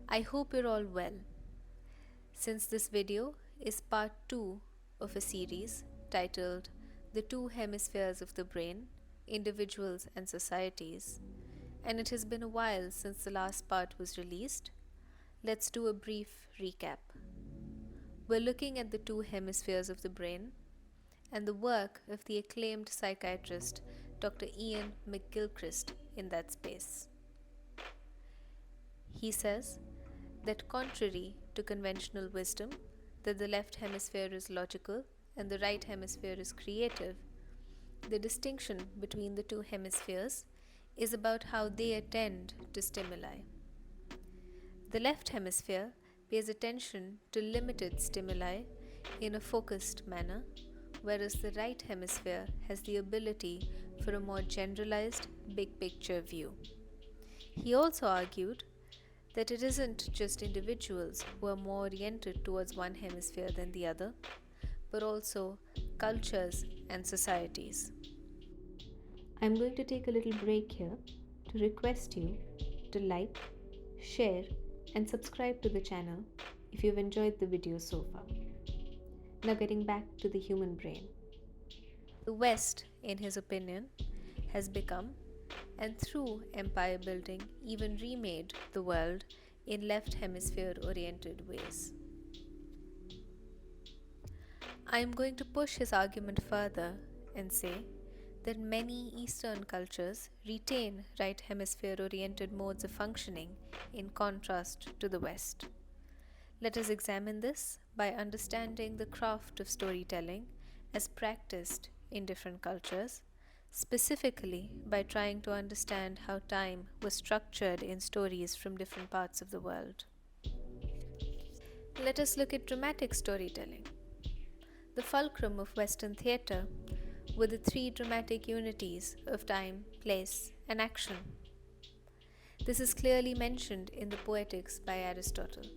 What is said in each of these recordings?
I hope you're all well. Since this video is part 2 of a series titled The Two Hemispheres of the Brain, Individuals and Societies, and it has been a while since the last part was released, let's do a brief recap. We're looking at the two hemispheres of the brain and the work of the acclaimed psychiatrist Dr. Iain McGilchrist in that space. He says that contrary to conventional wisdom, that the left hemisphere is logical and the right hemisphere is creative, the distinction between the two hemispheres is about how they attend to stimuli. The left hemisphere pays attention to limited stimuli in a focused manner, whereas the right hemisphere has the ability for a more generalized, big picture view. He also argued that it isn't just individuals who are more oriented towards one hemisphere than the other, but also cultures and societies. I'm going to take a little break here to request you to like, share, and subscribe to the channel if you've enjoyed the video so far. Now getting back to the human brain. The West, in his opinion, has become, and through empire building even remade the world in left hemisphere oriented ways. I am going to push his argument further and say that many Eastern cultures retain right hemisphere oriented modes of functioning in contrast to the West. Let us examine this by understanding the craft of storytelling as practiced in different cultures, specifically by trying to understand how time was structured in stories from different parts of the world. Let us look at dramatic storytelling. The fulcrum of Western theatre were the three dramatic unities of time, place, and action. This is clearly mentioned in the Poetics by Aristotle.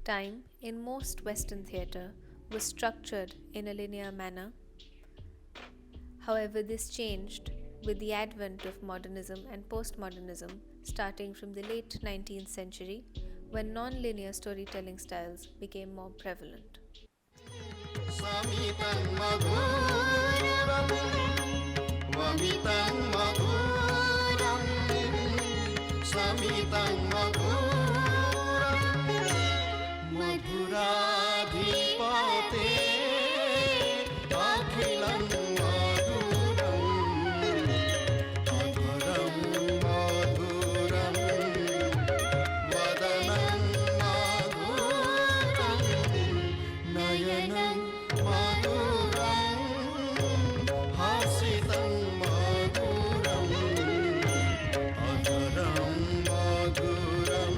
Time in most Western theatre was structured in a linear manner. However, this changed with the advent of modernism and postmodernism starting from the late 19th century, when non-linear storytelling styles became more prevalent. Samitang madhuram, wamitang madhuram, samitang madhuram, madhuradhipate, akhilam madhuram, madhuram madhuram, vadanam madhuram, nayanam madhuram, hasitam madhuram, adharam madhuram.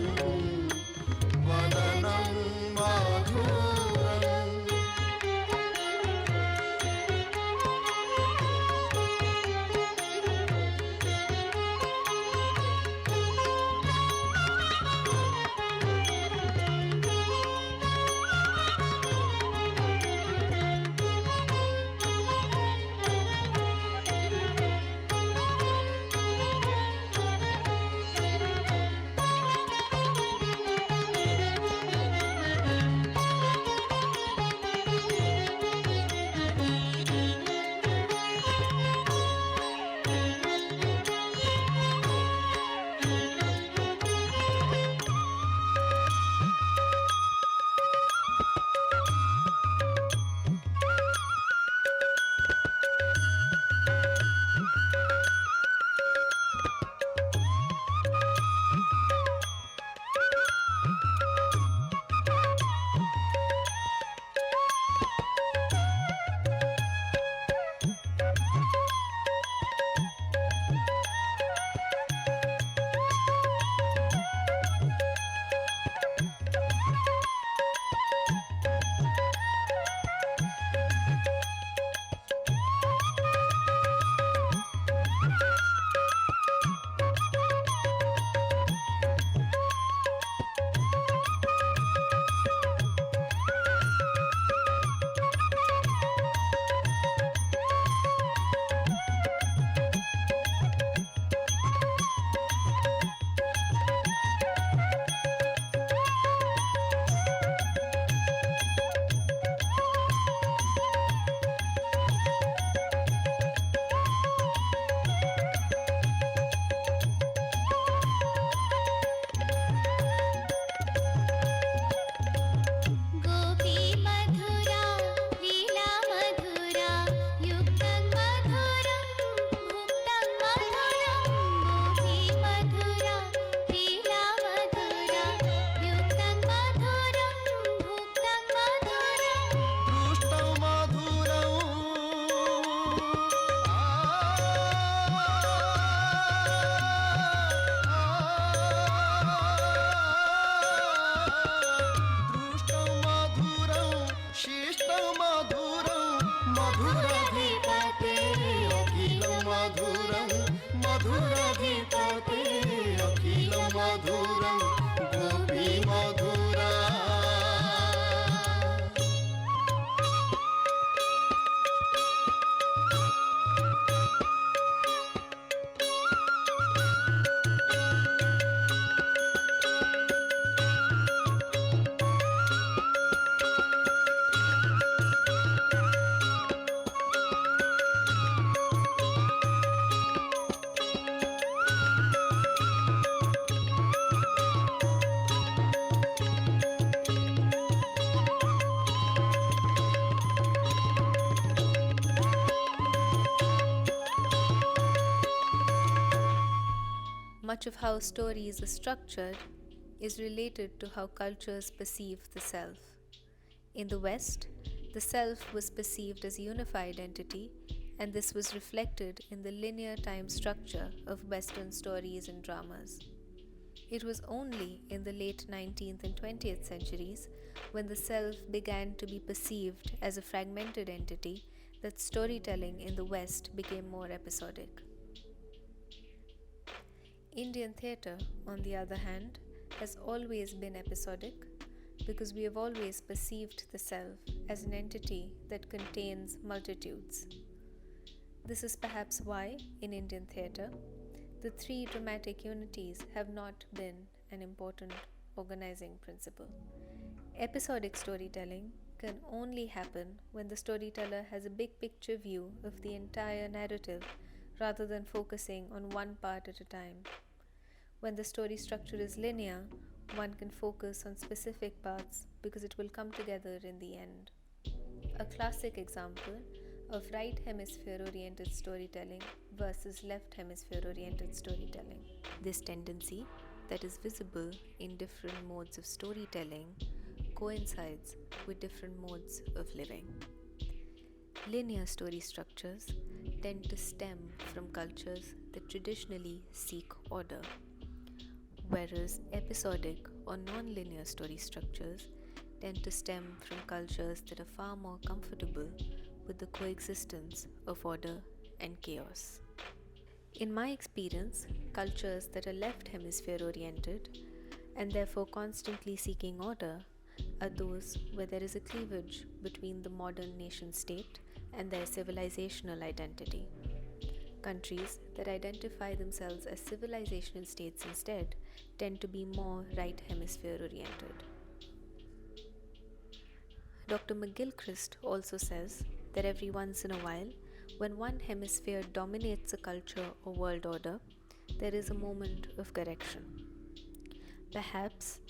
मधुरं गोपी मधुरा Much of how stories are structured is related to how cultures perceive the self. In the West, the self was perceived as a unified entity, and this was reflected in the linear time structure of Western stories and dramas. It was only in the late 19th and 20th centuries, when the self began to be perceived as a fragmented entity, that storytelling in the West became more episodic. Indian theatre, on the other hand, has always been episodic because we have always perceived the self as an entity that contains multitudes. This is perhaps why, in Indian theatre, the three dramatic unities have not been an important organizing principle. Episodic storytelling can only happen when the storyteller has a big picture view of the entire narrative rather than focusing on one part at a time. When the story structure is linear, one can focus on specific parts because it will come together in the end. A classic example of right hemisphere oriented storytelling versus left hemisphere oriented storytelling. This tendency, that is visible in different modes of storytelling, coincides with different modes of living. Linear story structures tend to stem from cultures that traditionally seek order, whereas episodic or non-linear story structures tend to stem from cultures that are far more comfortable with the coexistence of order and chaos. In my experience, cultures that are left hemisphere oriented and therefore constantly seeking order are those where there is a cleavage between the modern nation state and their civilizational identity. Countries that identify themselves as civilizational states instead tend to be more right hemisphere oriented. Dr. McGilchrist also says that every once in a while, when one hemisphere dominates a culture or world order, there is a moment of correction. Perhaps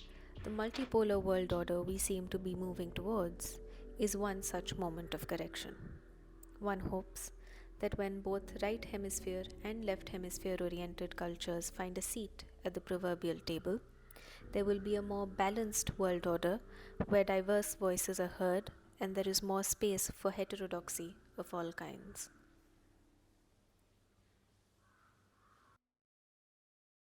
the multipolar world order we seem to be moving towards is one such moment of correction. One hopes that when both right hemisphere and left hemisphere oriented cultures find a seat at the proverbial table, there will be a more balanced world order where diverse voices are heard and there is more space for heterodoxy of all kinds.